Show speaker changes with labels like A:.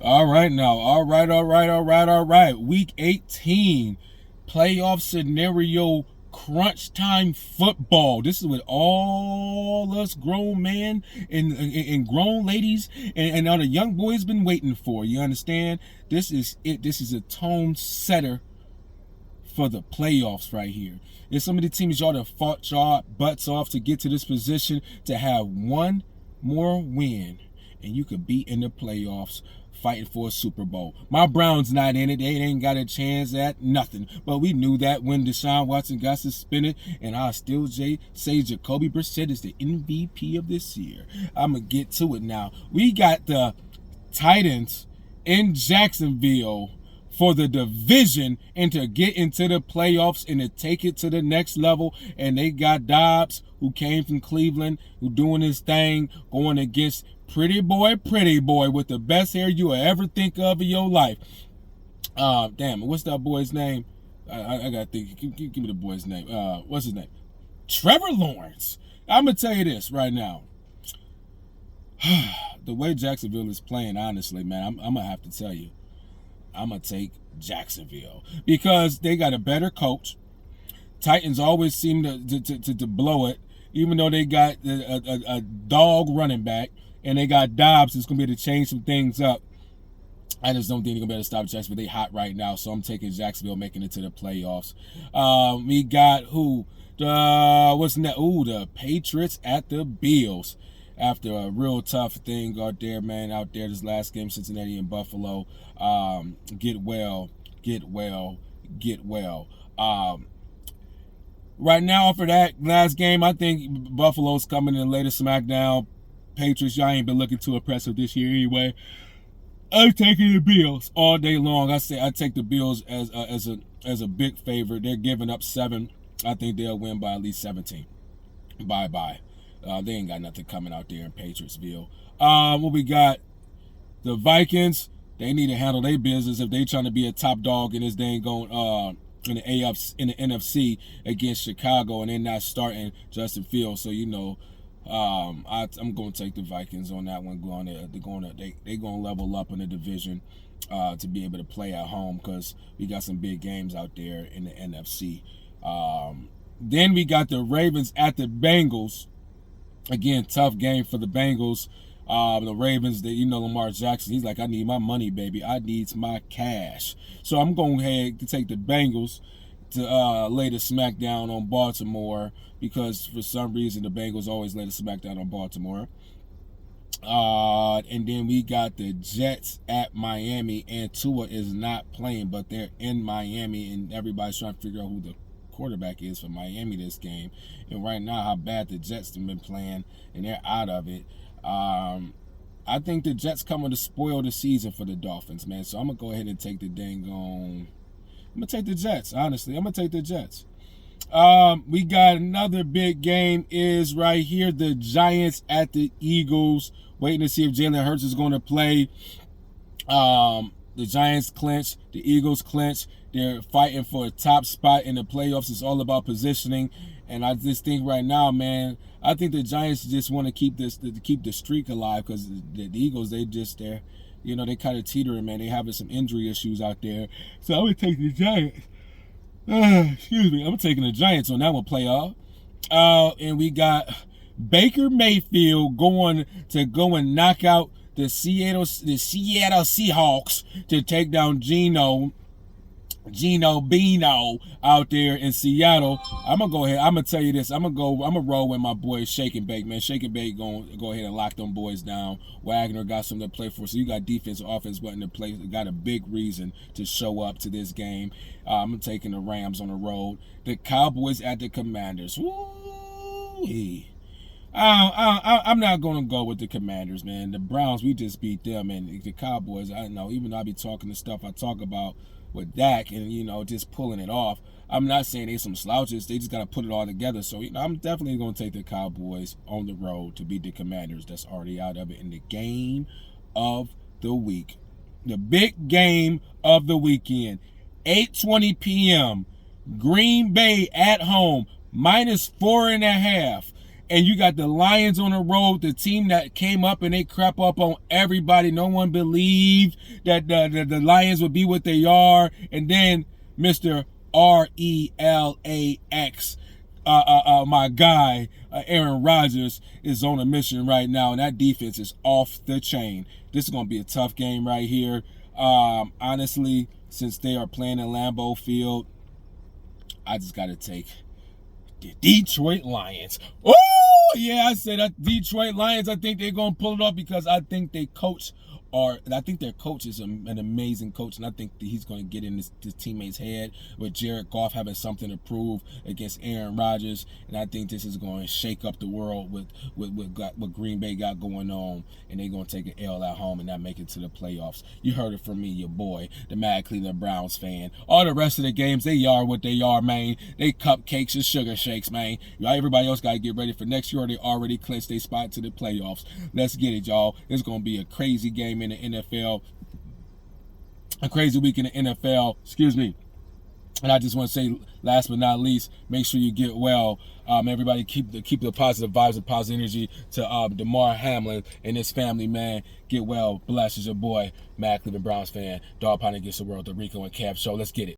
A: All right now. All right. Week 18, playoff scenario, crunch time football. This is with all us grown men and grown ladies and all the young boys been waiting for. You understand? This is it. This is a tone setter for the playoffs right here. There's some of the teams y'all have fought y'all butts off to get to this position to have one more win, and you could be in the playoffs fighting for a Super Bowl. My Browns not in it. They ain't got a chance at nothing. But we knew that when Deshaun Watson got suspended, and I still say Jacoby Brissett is the MVP of this year. I'm going to get to it now. We got the Titans in Jacksonville for the division and to get into the playoffs and to take it to the next level. And they got Dobbs, who came from Cleveland, who doing his thing, going against pretty boy with the best hair you will ever think of in your life. Damn, what's that boy's name? I gotta think. Give me the boy's name. What's his name? Trevor Lawrence. I'm gonna tell you this right now. The way Jacksonville is playing, honestly, man, I'm gonna have to tell you, I'm gonna take Jacksonville because they got a better coach. Titans always seem to blow it, even though they got a dog running back and they got Dobbs that's gonna be able to change some things up. I just don't think they're gonna be able to stop Jacksonville. They hot right now, so I'm taking Jacksonville making it to the playoffs. We got who? What's next? Ooh, the Patriots at the Bills. After a real tough thing out there, man, this last game, Cincinnati and Buffalo. Get well. Right now, for that last game, I think Buffalo's coming in later SmackDown. Patriots, y'all ain't been looking too impressive this year anyway. I'm taking the Bills all day long. I take the Bills as a big favorite. They're giving up 7. I think they'll win by at least 17. Bye. They ain't got nothing coming out there in Patriotsville. What we got? The Vikings. They need to handle their business if they trying to be a top dog in this dang going in the NFC against Chicago, and they're not starting Justin Fields. So I'm going to take the Vikings on that one. They're going to level up in the division to be able to play at home because we got some big games out there in the NFC. Then we got the Ravens at the Bengals. Again, tough game for the Bengals. The Ravens, Lamar Jackson, he's like, I need my money, baby. I need my cash. So I'm going ahead to take the Bengals to lay the smackdown on Baltimore because for some reason the Bengals always lay the smackdown on Baltimore. And then we got the Jets at Miami, and Tua is not playing, but they're in Miami, and everybody's trying to figure out who the quarterback is for Miami this game. And right now, how bad the Jets have been playing, and they're out of it. I think the Jets coming to spoil the season for the Dolphins, man. So I'm gonna go ahead and take the I'm gonna take the Jets. Honestly, I'm gonna take the Jets. We got another big game is right here. The Giants at the Eagles. Waiting to see if Jalen Hurts is going to play. The Giants clinch. The Eagles clinch. They're fighting for a top spot in the playoffs. It's all about positioning. And I just think right now, man, I think the Giants just want to keep the streak alive because the Eagles, they kind of teetering, man. They having some injury issues out there. So I'm going to take the Giants. Excuse me. I'm taking the Giants on that one, playoff. And we got Baker Mayfield going to go and knock out the Seattle Seahawks to take down Gino Bino out there in Seattle. I'm gonna go ahead. I'm gonna tell you this. I'm gonna roll with my boy Shake and Bake, man. Shake and Bake gonna go ahead and lock them boys down. Wagner got something to play for, so you got defense, offense button to play. Got a big reason to show up to this game. I'm taking the Rams on the road. The Cowboys at the Commanders. Woo-wee. I'm not going to go with the Commanders, man. The Browns, we just beat them. And the Cowboys, I know, even though I be talking the stuff I talk about with Dak and, just pulling it off, I'm not saying they some slouches. They just got to put it all together. So, I'm definitely going to take the Cowboys on the road to beat the Commanders that's already out of it in the game of the week. The big game of the weekend, 8:20 p.m., Green Bay at home, -4.5. And you got the Lions on the road, the team that came up and they crap up on everybody. No one believed that the Lions would be what they are. And then Mr. RELAX, my guy, Aaron Rodgers, is on a mission right now. And that defense is off the chain. This is going to be a tough game right here. Honestly, since they are playing in Lambeau Field, I just got to take the Detroit Lions. Oh, yeah, I said that Detroit Lions, I think they're going to pull it off because I think their coach is an amazing coach, and I think that he's going to get in his teammate's head with Jared Goff having something to prove against Aaron Rodgers, and I think this is going to shake up the world with what Green Bay got going on, and they're going to take an L at home and not make it to the playoffs. You heard it from me, your boy, the Mad Cleveland Browns fan. All the rest of the games, they are what they are, man. They cupcakes and sugar shakes, man. Everybody else got to get ready for next year. They already clinched their spot to the playoffs. Let's get it, y'all. It's going to be a crazy game in the NFL, a crazy week in the NFL, excuse me. And I just want to say, last but not least, make sure you get well. Everybody keep the positive vibes and positive energy to Damar Hamlin and his family, man. Get well. Bless is your boy, Mad Cleveland Browns fan. Dog Pound Against the World, the Rico and Cab Show. Let's get it.